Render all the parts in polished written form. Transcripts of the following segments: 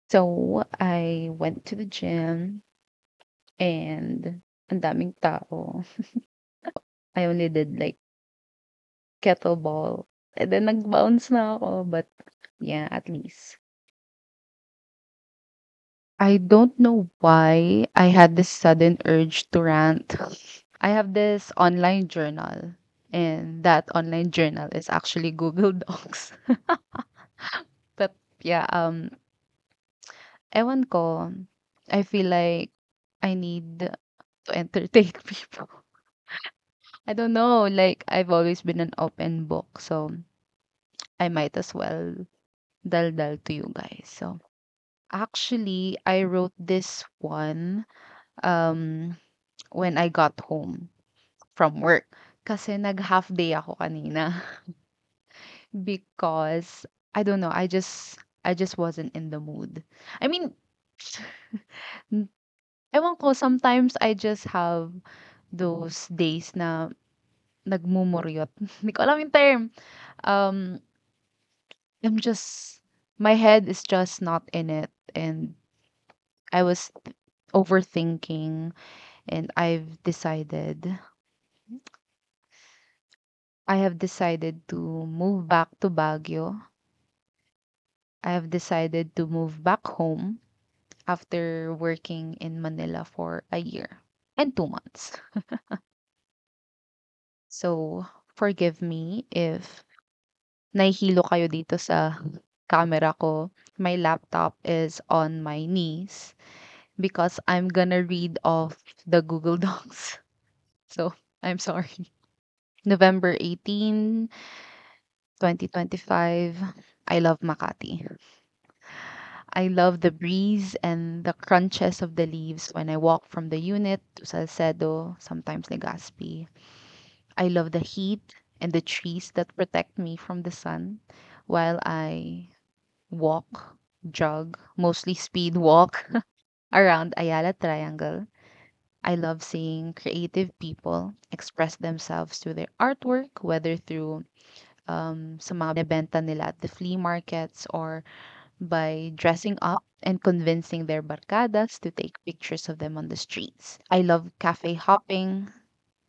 So, I went to the gym and ang daming tao. I only did like kettlebell and then nag-bounce na ako, but yeah, at least. I don't know why I had this sudden urge to rant. I have this online journal, and that online journal is actually Google Docs. But yeah, ewan ko, I feel like I need to entertain people. I don't know, like I've always been an open book, so I might as well dal to you guys. So actually, I wrote this one um when I got home from work. Kasi nag-half day ako kanina because I don't know, I just wasn't in the mood. I mean, n- ewan ko, sometimes I just have those days na nagmumuryot. Hindi ko alam yung term. Um, I'm just, my head is just not in it. And I was overthinking and I have decided to move back to Baguio. I have decided to move back home after working in Manila for a year and 2 months. So, forgive me if nahihilo kayo dito sa camera ko. My laptop is on my knees because I'm gonna read off the Google Docs. So, I'm sorry. November 18, 2025. I love Makati. I love the breeze and the crunches of the leaves when I walk from the unit to Salcedo, sometimes Legazpi. I love the heat and the trees that protect me from the sun while I walk, jog, mostly speed walk around Ayala Triangle. I love seeing creative people express themselves through their artwork, whether through sa mga binebenta nila at the flea markets or by dressing up and convincing their barcadas to take pictures of them on the streets. I love cafe hopping,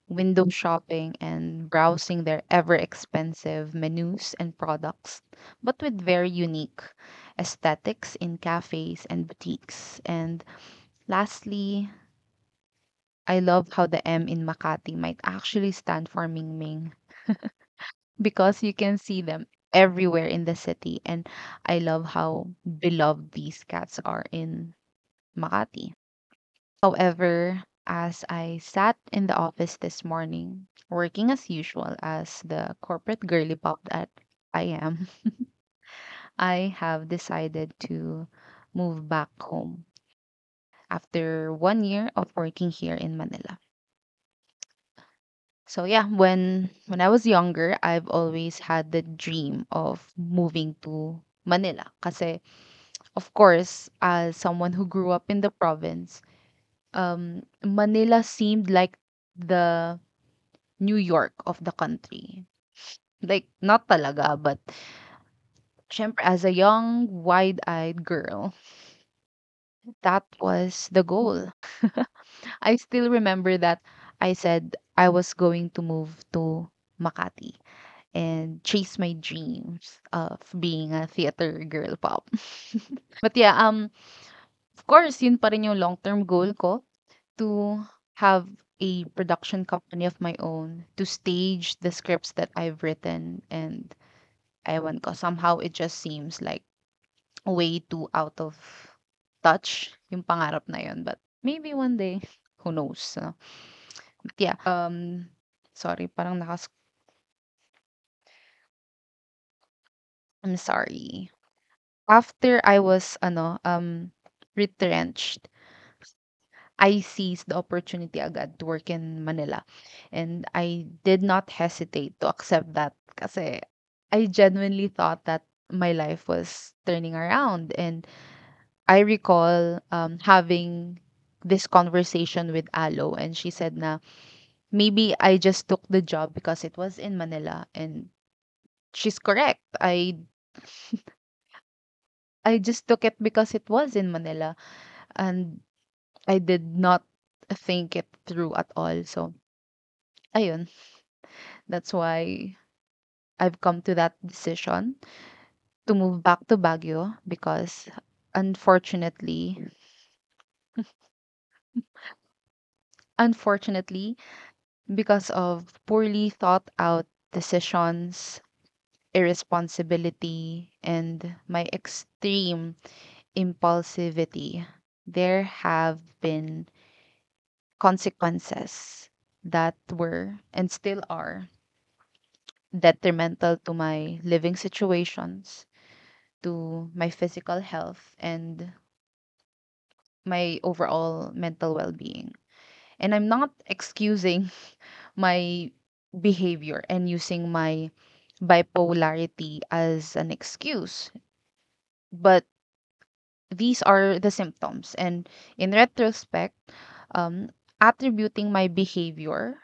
window shopping, and browsing their ever expensive menus and products, but with very unique aesthetics in cafes and boutiques. And lastly, I love how the M in Makati might actually stand for Ming Ming because you can see them everywhere in the city. And I love how beloved these cats are in Makati. However, as I sat in the office this morning, working as usual as the corporate girly pop that I am, I have decided to move back home after 1 year of working here in Manila. So yeah, when I was younger, I've always had the dream of moving to Manila. Kasi of course, as someone who grew up in the province, Manila seemed like the New York of the country. Like, not talaga, but syempre, as a young, wide-eyed girl, that was the goal. I still remember that I said I was going to move to Makati and chase my dreams of being a theater girl pop. But yeah, of course, yun pa rin yung long-term goal ko to have a production company of my own, to stage the scripts that I've written, and ewan ko, somehow it just seems like way too out of touch yung pangarap na yun. But maybe one day, who knows? No? But yeah, sorry, parang I'm sorry. After I was, retrenched, I seized the opportunity agad to work in Manila. And I did not hesitate to accept that kasi I genuinely thought that my life was turning around. And I recall having this conversation with Alo, and she said na maybe I just took the job because it was in Manila. And she's correct. I just took it because it was in Manila, and I did not think it through at all. So, ayun, that's why I've come to that decision to move back to Baguio because unfortunately, unfortunately, because of poorly thought out decisions, irresponsibility, and my extreme impulsivity, there have been consequences that were and still are detrimental to my living situations, to my physical health, and my overall mental well being. And I'm not excusing my behavior and using my bipolarity as an excuse, but these are the symptoms. And in retrospect, um, attributing my behavior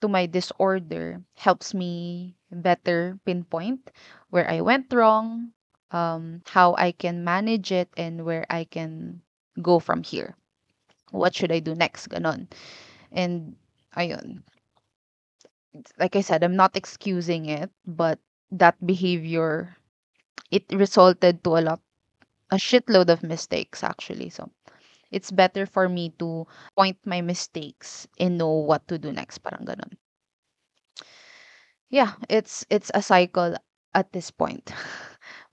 to my disorder helps me better pinpoint where I went wrong, how I can manage it, and where I can go from here. What should I do next? Ganon. And ayun, like I said, I'm not excusing it, but that behavior, it resulted to a shitload of mistakes actually. So it's better for me to point my mistakes and know what to do next. Parang ganon. Yeah, it's a cycle at this point.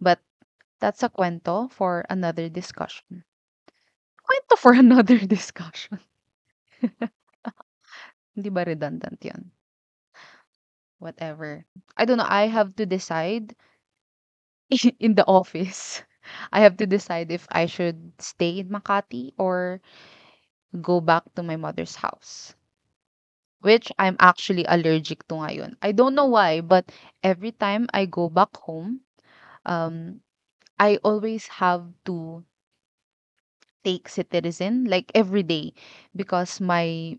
But that's a kwento for another discussion. Kwento for another discussion. Hindi ba redundant yun? Whatever. I don't know. I have to decide in the office. I have to decide if I should stay in Makati or go back to my mother's house, which I'm actually allergic to ngayon. I don't know why, but every time I go back home, um, I always have to take citizen like every day because my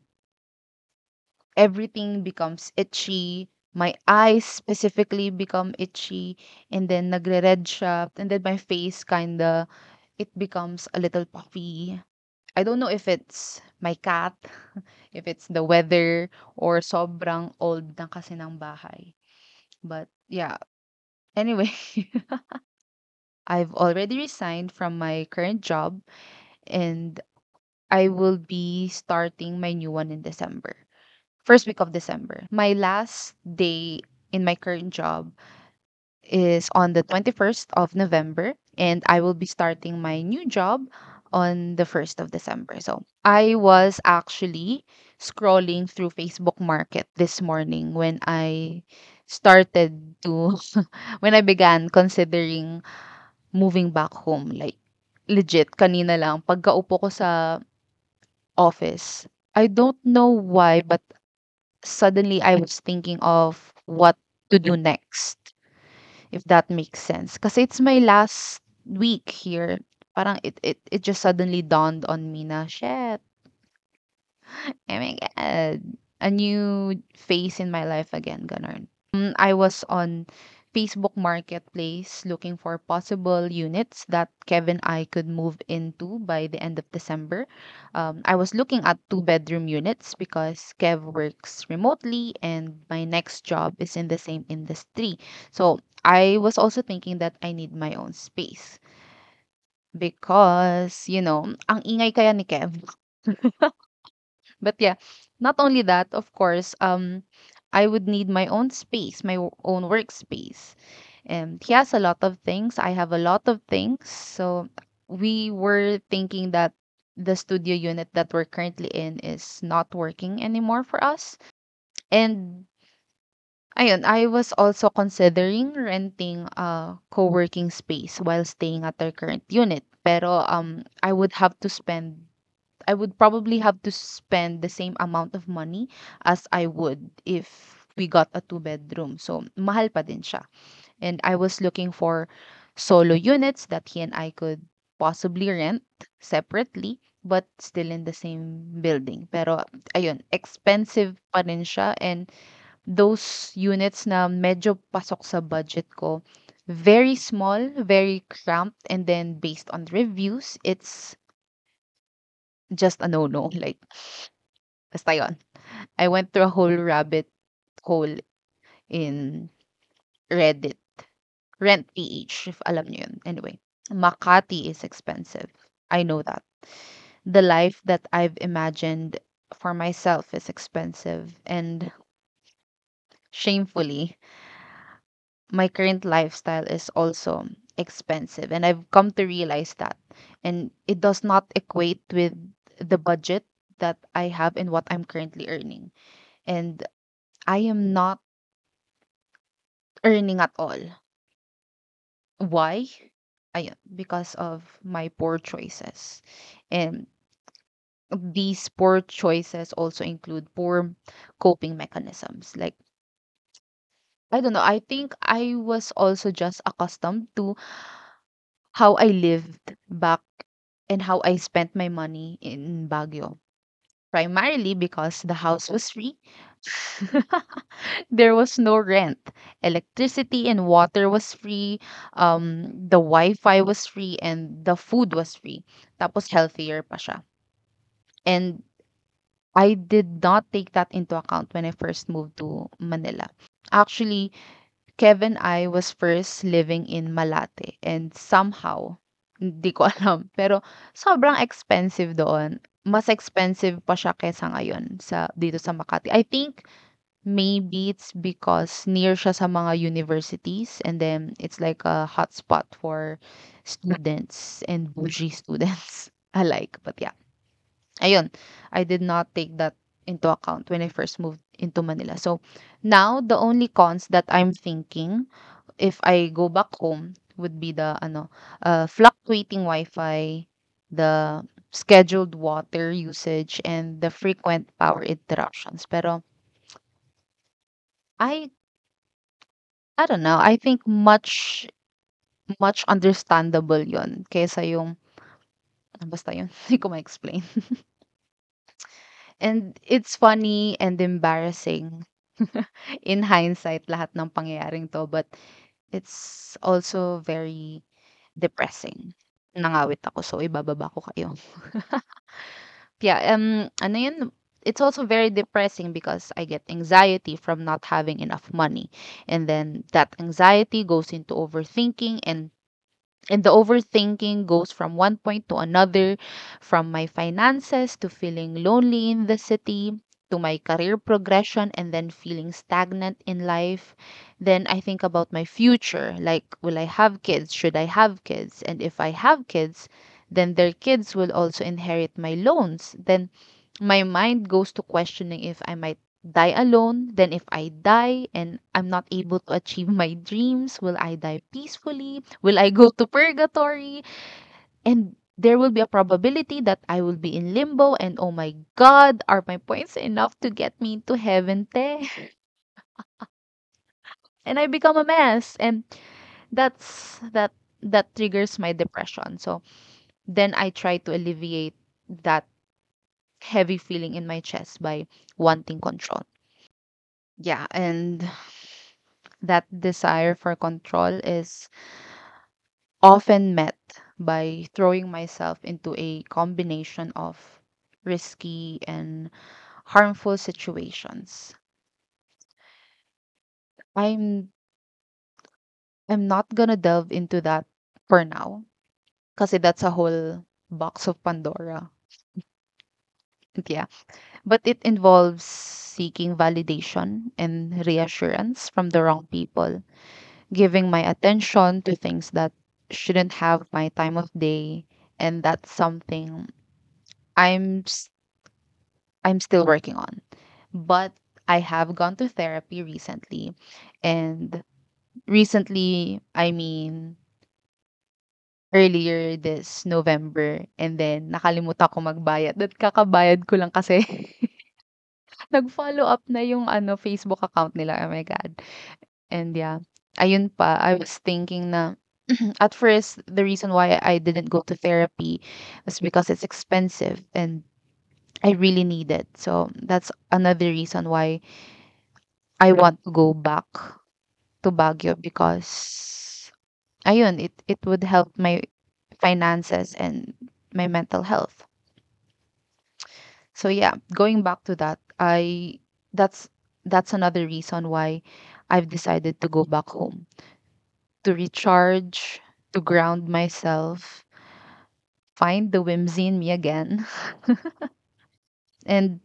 everything becomes itchy. My eyes specifically become itchy, and then nagre-red siya, and then my face kinda, it becomes a little puffy. I don't know if it's my cat, if it's the weather, or sobrang old na kasi ng bahay. But yeah, anyway, I've already resigned from my current job, and I will be starting my new one in December. First week of December. My last day in my current job is on the 21st of November, and I will be starting my new job on the 1st of December. So I was actually scrolling through Facebook Market this morning when I started to, when I began considering moving back home. Like, legit, kanina lang, pagkaupo ko sa office, I don't know why, but suddenly I was thinking of what to do next, if that makes sense. Kasi it's my last week here. Parang it just suddenly dawned on me na, shit, oh my God, a new phase in my life again, ganun. I was on Facebook Marketplace looking for possible units that Kevin and I could move into by the end of December. I was looking at two-bedroom units because Kev works remotely and my next job is in the same industry. So I was also thinking that I need my own space because, ang ingay kaya ni Kev. But yeah, not only that, of course, I would need my own space, my own workspace. And he has a lot of things. I have a lot of things. So we were thinking that the studio unit that we're currently in is not working anymore for us. And ayun, I was also considering renting a co-working space while staying at our current unit. Pero I would probably have to spend the same amount of money as I would if we got a two-bedroom. So, mahal pa din siya. And I was looking for solo units that he and I could possibly rent separately but still in the same building. Pero, ayun, expensive pa rin siya, and those units na medyo pasok sa budget ko, Very small, very cramped, and then based on reviews, it's just a no-no. Like, basta yun. I went through a whole rabbit hole in Reddit. Rent PH, if alam niyo yun. Anyway, Makati is expensive. I know that. The life that I've imagined for myself is expensive. And shamefully, my current lifestyle is also expensive. And I've come to realize that. And it does not equate with the budget that I have and what I'm currently earning. And I am not earning at all. Why? Ayun, because of my poor choices. And these poor choices also include poor coping mechanisms. Like, I don't know, I think I was also just accustomed to how I lived back and how I spent my money in Baguio. Primarily because the house was free. There was no rent. Electricity and water was free. The Wi-Fi was free and the food was free. Tapos healthier pa siya. And I did not take that into account when I first moved to Manila. Actually, Kevin I was first living in Malate and somehow, hindi ko alam, pero sobrang expensive doon. Mas expensive pa siya kaysa ngayon dito sa Makati. I think maybe it's because near siya sa mga universities and then it's like a hotspot for students and bougie students alike. But yeah, ayun, I did not take that into account when I first moved into Manila. So now the only cons that I'm thinking if I go back home would be the fluctuating Wi-Fi, the scheduled water usage, and the frequent power interruptions. Pero I I don't know. I think much understandable yon kaysa yung basta yun. Hindi ko ma-explain. And it's funny and embarrassing in hindsight lahat ng pangyayaring to, but it's also very depressing. Nangawit ako, so ibababa ko kayo. Yeah, ano yun? It's also very depressing because I get anxiety from not having enough money. And then that anxiety goes into overthinking and the overthinking goes from one point to another, from my finances to feeling lonely in the city, to my career progression, and then feeling stagnant in life. Then I think about my future like, will I have kids? Should I have kids? And if I have kids, then their kids will also inherit my loans. Then my mind goes to questioning if I might die alone. Then, if I die and I'm not able to achieve my dreams, will I die peacefully? Will I go to purgatory? And there will be a probability that I will be in limbo. And oh my God, are my points enough to get me into heaven, te? And I become a mess. And that triggers my depression. So then I try to alleviate that heavy feeling in my chest by wanting control. Yeah, and that desire for control is often met by throwing myself into a combination of risky and harmful situations. I'm I'm not gonna delve into that for now because that's a whole box of Pandora. Yeah, but it involves seeking validation and reassurance from the wrong people, giving my attention to things that shouldn't have my time of day, and that's something I'm s- I'm still working on. But I have gone to therapy recently, and recently I mean earlier this November, and then nakalimutan ko magbayad at kakabayad ko lang kasi nag-follow up na yung Facebook account nila. Oh my God. And yeah, ayun pa, I was thinking na at first, the reason why I didn't go to therapy was because it's expensive and I really need it. So that's another reason why I want to go back to Baguio because ayun, it would help my finances and my mental health. So yeah, going back to that, I that's that's another reason why I've decided to go back home to recharge, to ground myself, find the whimsy in me again. And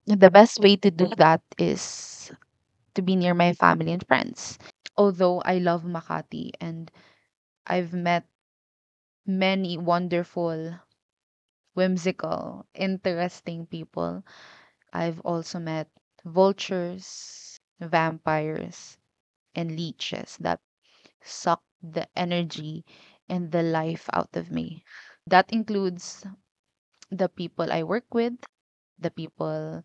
the best way to do that is to be near my family and friends. Although I love Makati and I've met many wonderful, whimsical, interesting people, I've also met vultures, vampires, and leeches that suck the energy and the life out of me. That includes the people I work with, the people,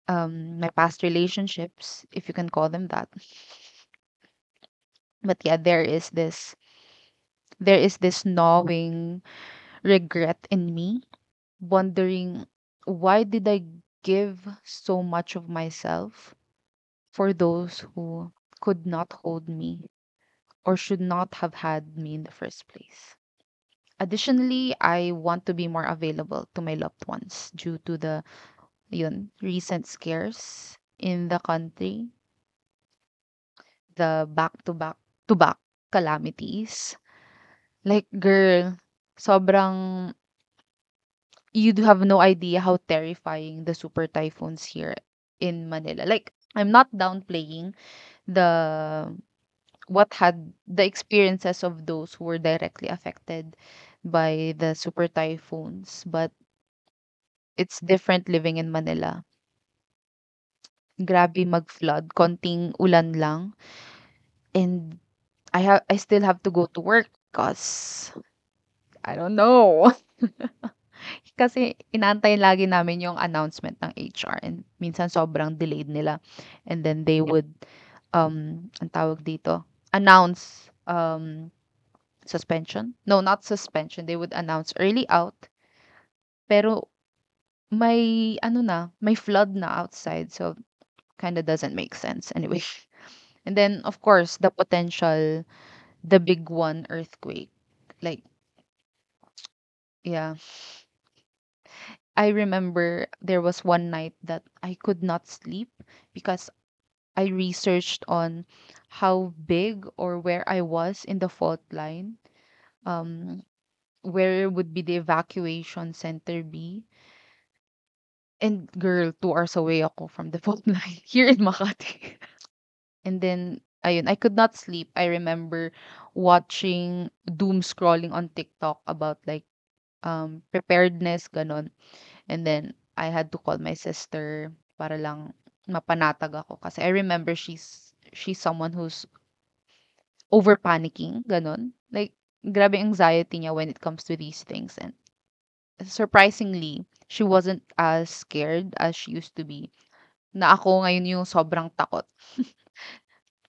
my past relationships, if you can call them that. But yeah, there is this gnawing regret in me, wondering why did I give so much of myself for those who could not hold me or should not have had me in the first place. Additionally, I want to be more available to my loved ones due to the recent scares in the country, the back to back calamities. Like, girl, sobrang you do have no idea how terrifying the super typhoons here in Manila. Like, I'm not downplaying the the experiences of those who were directly affected by the super typhoons, but it's different living in Manila. Grabe mag-flood, konting ulan lang, and I still have to go to work cause I don't know. Kasi inaantay lagi namin yung announcement ng HR and minsan sobrang delayed nila. And then they would, ang tawag dito, announce, suspension? No, not suspension. They would announce early out, pero may flood na outside. So, kind of doesn't make sense anyway. And then, of course, the big one, earthquake. Like, yeah. I remember there was one night that I could not sleep because I researched on how big or where I was in the fault line. Um, where would be the evacuation center be? And girl, 2 hours away ako from the fault line here in Makati. And then, ayun, I could not sleep. I remember watching doom scrolling on TikTok about like preparedness, ganon. And then I had to call my sister para lang mapanatag ako kasi I remember she's someone who's over panicking, ganon. Like grabe anxiety niya when it comes to these things, and surprisingly, she wasn't as scared as she used to be. Na ako ngayon yung sobrang takot.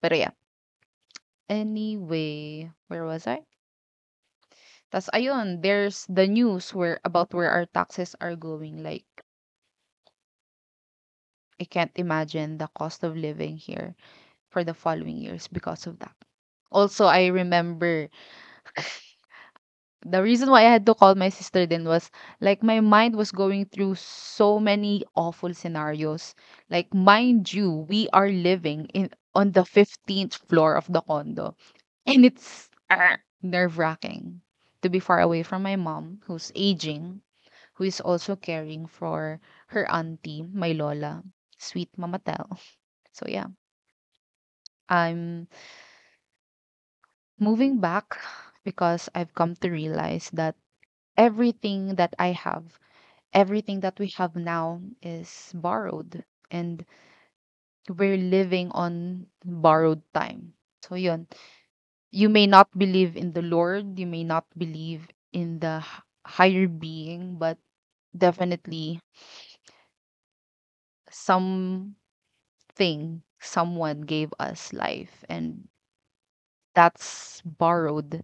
Pero yeah. Anyway, where was I? Tas ayun, there's the news where our taxes are going. Like, I can't imagine the cost of living here for the following years because of that. Also, I remember the reason why I had to call my sister then was like my mind was going through so many awful scenarios. Like, mind you, we are living in on the 15th floor of the condo, and it's nerve-wracking to be far away from my mom who's aging, who is also caring for her auntie, my lola, sweet Mama Tel. So yeah, I'm moving back because I've come to realize that everything that I have, everything that we have now is borrowed, and we're living on borrowed time. So yun, you may not believe in the Lord, you may not believe in the higher being, but definitely something, someone gave us life, and that's borrowed.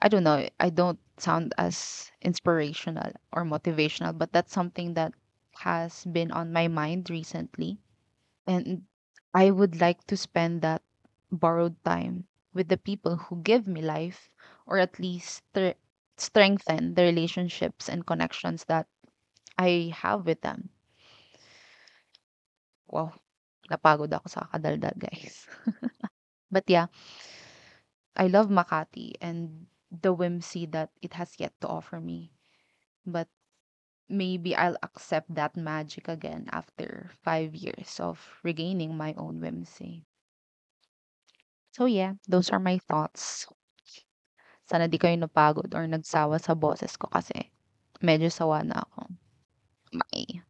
I don't know, I don't sound as inspirational or motivational, but that's something that has been on my mind recently. And I would like to spend that borrowed time with the people who give me life, or at least strengthen the relationships and connections that I have with them. Wow, napagod ako sa kadaldal, guys. But yeah, I love Makati and the whimsy that it has yet to offer me. But maybe I'll accept that magic again after 5 years of regaining my own whimsy. So yeah, those are my thoughts. Sana di kayo napagod or nagsawa sa boses ko kasi medyo sawa na ako. Bye.